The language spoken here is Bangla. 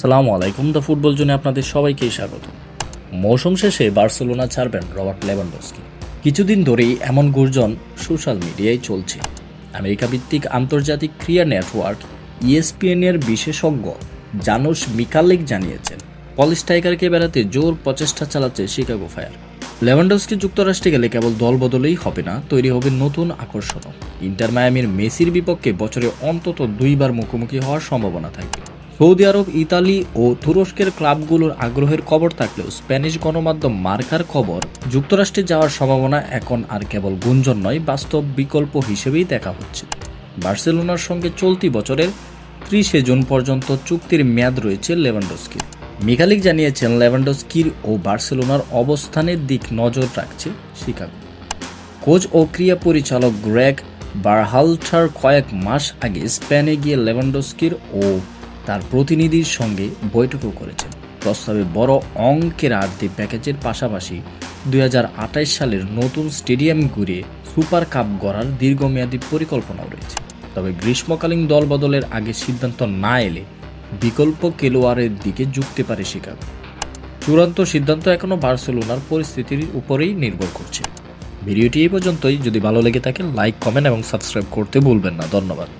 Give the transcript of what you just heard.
সালামু আলাইকুম। দ্য ফুটবল জোনে আপনাদের সবাইকেই স্বাগত। মৌসুম শেষে বার্সেলোনা ছাড়বেন রবার্ট লেভানডস্কি। কিছুদিন ধরেই এমন গুঞ্জন সোশ্যাল মিডিয়ায় চলছে। আমেরিকা ভিত্তিক আন্তর্জাতিক ক্রীড়া নেটওয়ার্ক ইএসপিএন-এর বিশেষজ্ঞ জানুস মিকালিক জানিয়েছেন, পল স্টাইকারকে বেড়াতে জোর প্রচেষ্টা চালাচ্ছে শিকাগো ফায়ার। লেভানডস্কি যুক্তরাষ্ট্রে গেলে কেবল দল বদলেই হবে না, তৈরি হবে নতুন আকর্ষণও। ইন্টার মায়ামির মেসির বিপক্ষে বছরে অন্তত 2বার মুখোমুখি হওয়ার সম্ভাবনা থাকবে। সৌদি আরব, ইতালি ও তুরস্কের ক্লাবগুলোর আগ্রহের খবর থাকলেও স্প্যানিশ গণমাধ্যম মার্কার খবর যুক্তরাষ্ট্রে যাওয়ার সম্ভাবনা এখন আর কেবল গুঞ্জন নয়, বাস্তব বিকল্প হিসেবেই দেখা হচ্ছে। বার্সেলোনার সঙ্গে চলতি বছরের 30 জুন পর্যন্ত চুক্তির মেয়াদ রয়েছে লেভানডস্কির। মিকালিক জানিয়েছেন, লেভানডস্কির ও বার্সেলোনার অবস্থানের দিক নজর রাখছে শিকাগো। কোচ ও ক্রীড়া পরিচালক গ্রেগ বারহাল্টার কয়েক মাস আগে স্পেনে গিয়ে লেভানডস্কির ও তার প্রতিনিধির সঙ্গে বৈঠকও করেছেন। প্রস্তাবে বড় অঙ্কের আর্থিক প্যাকেজের পাশাপাশি 2028 সালের নতুন স্টেডিয়াম ঘুরিয়ে সুপার কাপ গড়ার দীর্ঘমেয়াদী পরিকল্পনাও রয়েছে। তবে গ্রীষ্মকালীন দল বদলের আগে সিদ্ধান্ত না এলে বিকল্প খেলোয়াড়ের দিকে ঝুঁকতে পারে শিকাগো। চূড়ান্ত সিদ্ধান্ত এখনও বার্সেলোনার পরিস্থিতির উপরেই নির্ভর করছে। ভিডিওটি এই পর্যন্তই। যদি ভালো লেগে থাকে লাইক, কমেন্ট এবং সাবস্ক্রাইব করতে ভুলবেন না। ধন্যবাদ।